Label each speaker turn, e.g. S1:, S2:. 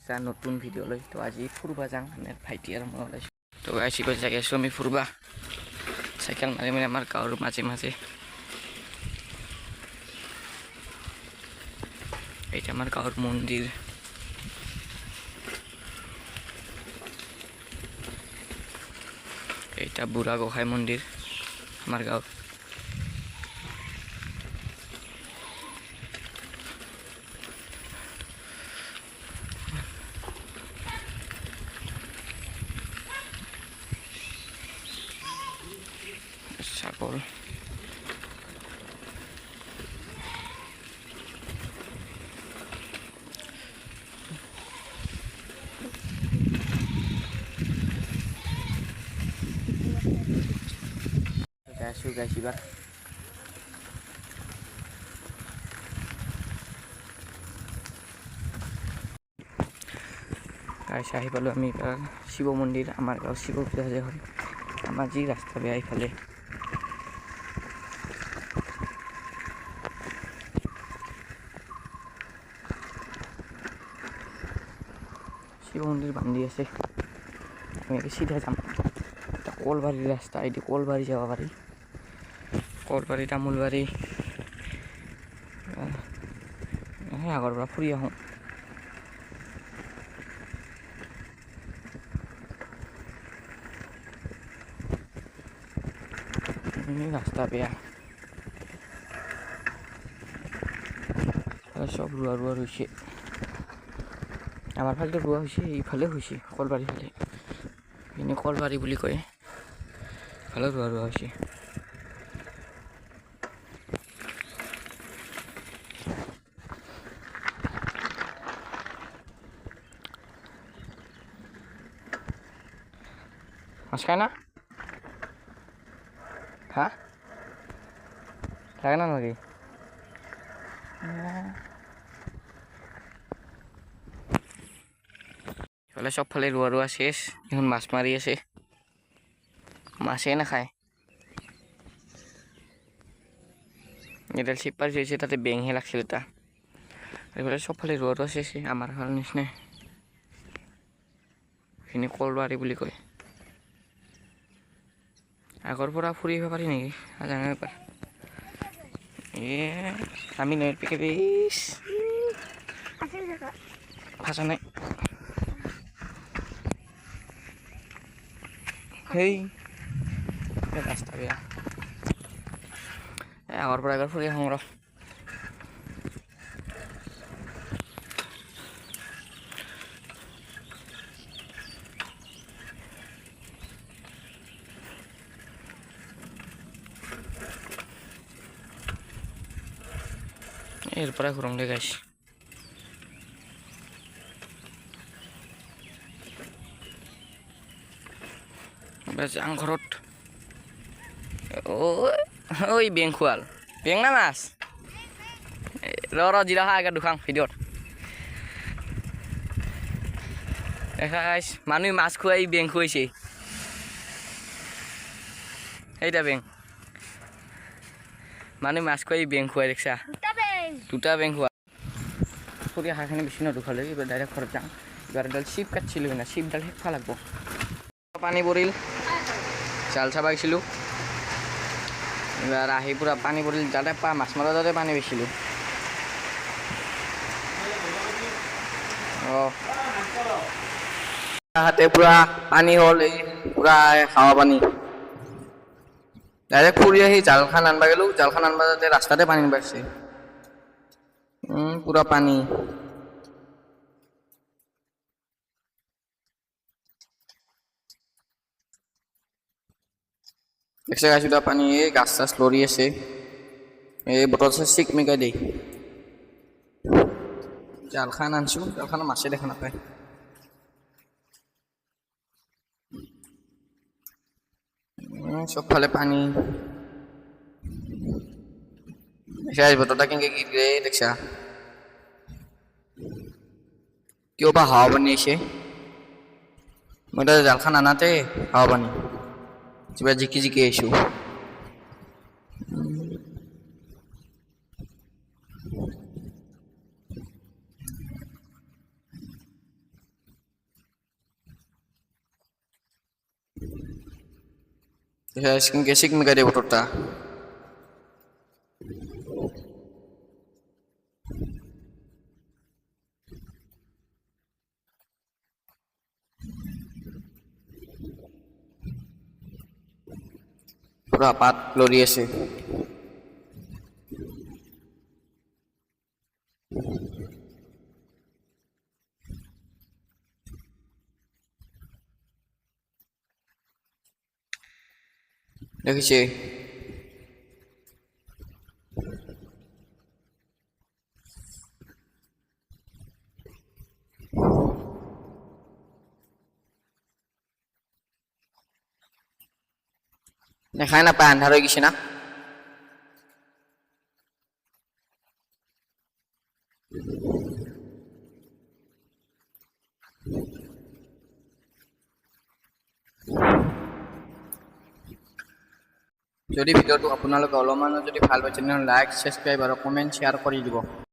S1: যা নতুন ভিডিঅ' লৈ তো আজি ফুৰবা যাওঁ মানে ভাইটি আৰু মই ওলাইছোঁ তো গাইছি গৈ জাগি আছোঁ আমি ফুৰবা চাইকেল মাৰি মাৰি আমাৰ গাঁৱৰ মাজে মাজে এইটা আমাৰ গাঁৱৰ মন্দিৰ এইটা বুঢ়া গোঁসাই মন্দিৰ আমাৰ গাঁৱত ছাগল গাইছিবাৰ গাইছে আহি পালোঁ আমি শিৱ মন্দিৰ আমাৰ গাঁৱত শিৱ পূজা যে হয় আমাৰ যি ৰাস্তা বেয়া ইফালে শিৱ মন্দিৰ বান্ধি আছে আমি চিধা যাম কলবাৰীৰ ৰাস্তা এটি কলবাৰী যাব পাৰি কলবাৰী তামোলবাৰী আগৰ পৰা ফুৰি আহোঁ ৰাস্তা বেয়া চব ৰোৱা হৈছে আমাৰ ফালেতো ৰোৱা হৈছে ইফালে হৈছে কলবাৰী ফালে এনে কলবাৰী বুলি কয় ইফালে ৰোৱা হৈছে মাছ খায় না হা লাগে না নাকি ইফালে চবফালে ৰোৱা শেষ এখন মাছ মাৰি আছে মাছেই নাখায় এডাল চিপ পাৰি হৈছে তাতে বেংহে লাগছিল এটা এইফালে চবফালে ৰোৱা শেষ আমাৰ ভাল নিচিনা এইখিনি কলবাৰী বুলি কয় আগৰ পৰা ফুৰি আহিব পাৰি নেকি নাজানো এবাৰ আমি নৈৰ পিকে বেছ ফাঁচা নাই সেই ৰাস্তা বেয়া আগৰ পৰা এবাৰ ফুৰি আহোঁ ৰ এরপরে ঘুরম দে গাইস যাং ঘৰত ওই বেং খোৱাল বেং না মাছ ৰ জিৰা খা আগে দুখাং ভিডিঅ'ত দেখা গাইস মানুহ মাছ খুৱাই বেং খুৱাইছে এইটা বেং মানুহ মাছ খুৱাই বেং খুৱাই দেখছা দুটা বেং খোৱা ফুৰি অহাখিনি বেছি নদুখালে এবাৰ ডাইৰেক্ট ঘৰত যাওঁ এবাৰ এডাল চিপ কাটছিলোঁ না চিপডাল শেষা লাগব পানী পৰিল জাল চাব আহিছিলোঁ এবাৰ আহি পূৰা পানী পৰিল যাতে মাছ মাৰা যাতে পানী বেচিলোঁ হাতে পূৰা পানী হ'ল এই পূৰা খাৱা পানী ডাইৰেক্ট ফুৰি আহি জালখান আনবা গ'লোঁ জালখান আনবা যাতে ৰাস্তাতে পানী বাঢ়িছে পুরা পানি দেখছে গাছ পানি এই গাছ চাছ লৰি আছে এই বটল চাষ চিকমিকাই দেই জালখান আনছো জালখান মাছে দেখা নাপায় সবফালে পানি বটলটা কেনেকে গিরে দেখছা কিয় বা হাওয়া পানি এসে মই জালখান আনাতে হাওয়া পানি কিবা জিকি জিকি আহিছো Gesik megade motorta. Pura pat lori আছে দেখিছে দেখায় না পায় আন্ধার হয়ে গেছে না যদি ভিডিওটো আপোনালোকে অলপমানো যদি ভাল পাইছে তেনেহ'লে লাইক সাবস্ক্ৰাইব আৰু কমেণ্ট শ্বেয়াৰ কৰি দিব